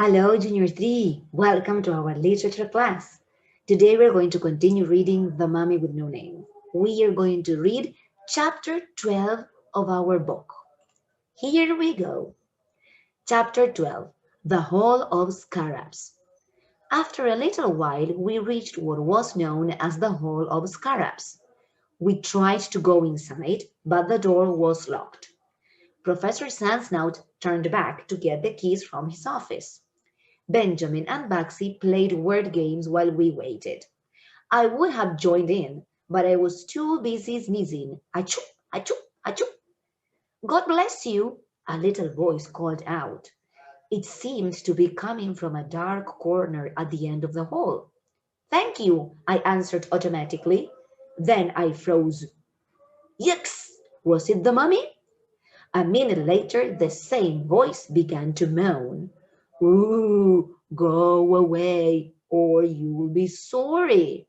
Hello, Junior 3. Welcome to our literature class. Today we're going to continue reading The Mummy with No Name. We are going to read chapter 12 of our book. Here we go. Chapter 12 The Hall of Scarabs. After a little while, we reached what was known as the Hall of Scarabs. We tried to go inside, but the door was locked. Professor Sansnout turned back to get the keys from his office. Benjamin and Baxi played word games while we waited. I would have joined in, but I was too busy sneezing. Achoo, achoo, achoo. God bless you, a little voice called out. It seemed to be coming from a dark corner at the end of the hall. Thank you, I answered automatically. Then I froze. Yikes! Was it the mummy? A minute later, the same voice began to moan. Ooh, go away, or you'll be sorry.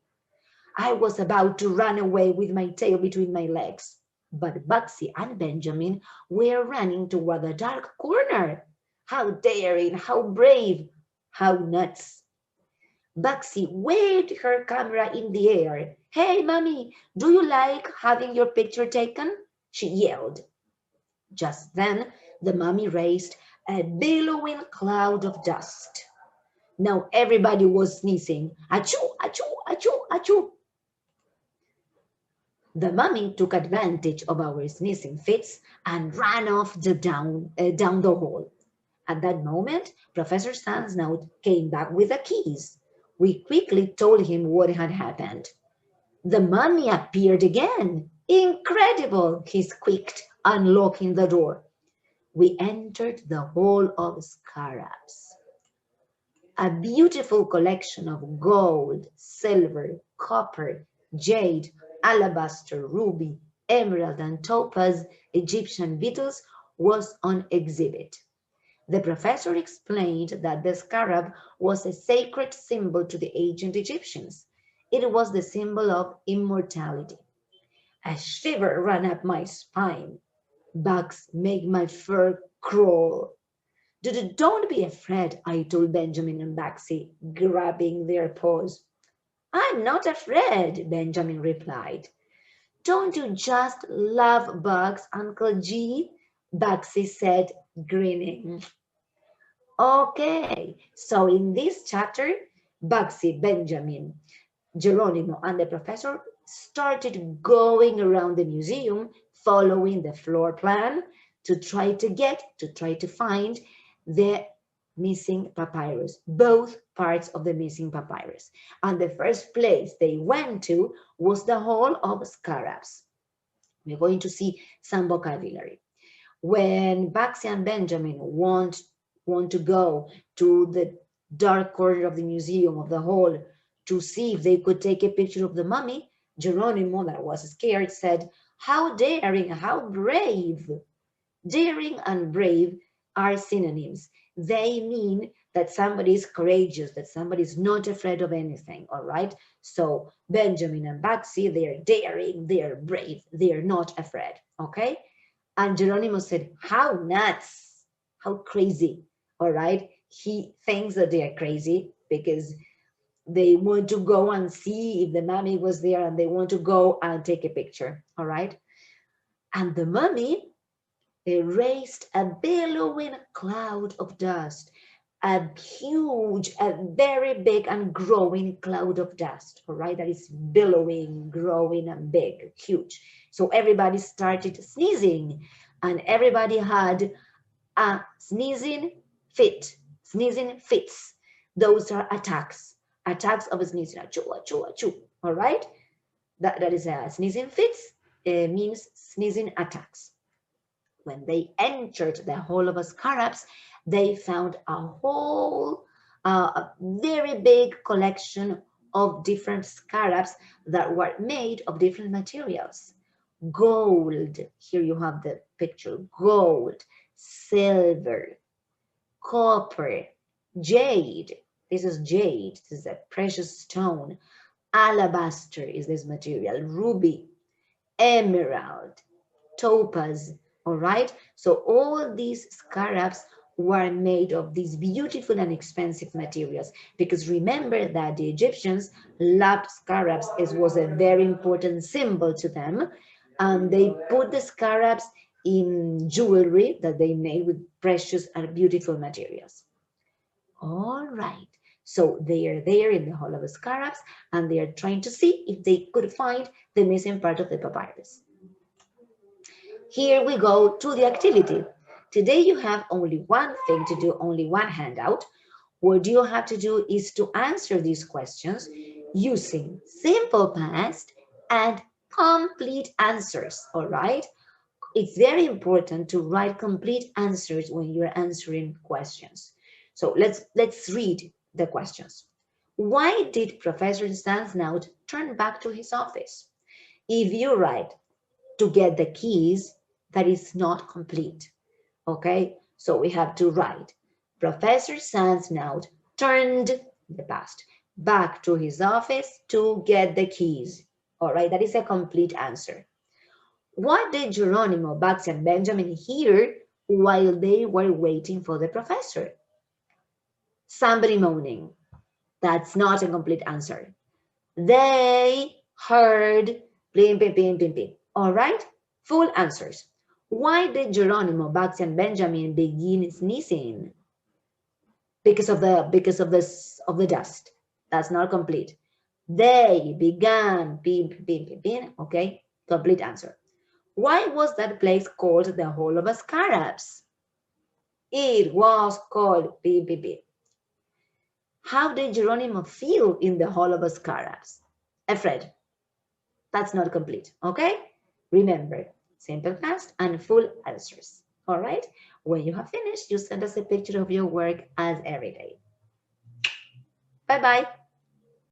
I was about to run away with my tail between my legs, but Bugsy and Benjamin were running toward the dark corner. How daring, how brave, how nuts. Bugsy waved her camera in the air. Hey, Mommy, do you like having your picture taken? She yelled. Just then, the mummy raised a billowing cloud of dust. Now everybody was sneezing. Achoo, achoo, achoo, achoo. The mummy took advantage of our sneezing fits and ran off down the hall. At that moment, Professor Sansnout came back with the keys. We quickly told him what had happened. The mummy appeared again. Incredible, he squeaked, unlocking the door. We entered the Hall of Scarabs, a beautiful collection of gold, silver, copper, jade, alabaster, ruby, emerald, and topaz Egyptian beetles was on exhibit. The professor explained that the scarab was a sacred symbol to the ancient Egyptians. It was the symbol of immortality. A shiver ran up my spine. Bugs make my fur crawl. Don't be afraid, I told Benjamin and Baxi, grabbing their paws. I'm not afraid, Benjamin replied. Don't you just love bugs, Uncle G? Baxi said, grinning. Okay, so in this chapter, Bugsy, Benjamin, Geronimo, and the professor started going around the museum following the floor plan to try to find the missing papyrus, both parts of the missing papyrus. And the first place they went to was the Hall of Scarabs. We're going to see some vocabulary. When Baxi and Benjamin want to go to the dark corner of the museum of the hall to see if they could take a picture of the mummy, Geronimo, that was scared, said, how daring, how brave. Daring and brave are synonyms. They mean that somebody is courageous, that somebody is not afraid of anything, all right? So Benjamin and Baxi, they're daring, they're brave, they're not afraid, okay? And Geronimo said, how nuts, how crazy, all right? He thinks that they are crazy because they want to go and see if the mummy was there and they want to go and take a picture, all right? And the mummy raised a billowing cloud of dust, a huge, a very big and growing cloud of dust, all right? That is billowing, growing and big, huge. So everybody started sneezing and everybody had a sneezing fit, sneezing fits. Those are attacks of sneezing, achoo, achoo, achoo, all right? That is a sneezing fits, means sneezing attacks. When they entered the Hall of Scarabs, they found a very big collection of different scarabs that were made of different materials. Gold, here you have the picture, gold, silver, copper, jade, this is jade, this is a precious stone, alabaster is this material, ruby, emerald, topaz, all right? So all these scarabs were made of these beautiful and expensive materials, because remember that the Egyptians loved scarabs. It was a very important symbol to them, and they put the scarabs in jewelry that they made with precious and beautiful materials. All right, so they are there in the Hall of Scarabs, and they are trying to see if they could find the missing part of the papyrus. Here we go to the activity. Today you have only one thing to do, only one handout. What you have to do is to answer these questions using simple past and complete answers, all right? It's very important to write complete answers when you're answering questions. So let's read the questions. Why did Professor Stansnout turn back to his office? If you write to get the keys, that is not complete. Okay, so we have to write Professor Stansnout turned the past back to his office to get the keys. All right, that is a complete answer. What did Geronimo, Bugsy, and Benjamin hear while they were waiting for the professor? Somebody moaning. That's not a complete answer. They heard blim, blim, blim, blim, blim. All right, full answers. Why did Geronimo, Bugsy, and Benjamin begin sneezing? Because of the dust. That's not complete. They began pin, pin, pin, pin. Okay, complete answer. Why was that place called the Hall of Scarabs? It was called pin, pin, pin. How did Geronimo feel in the Hall of Scarabs? Afraid. That's not complete. Okay, remember, simple past and full answers. All right, when you have finished, you send us a picture of your work as every day. Bye-bye.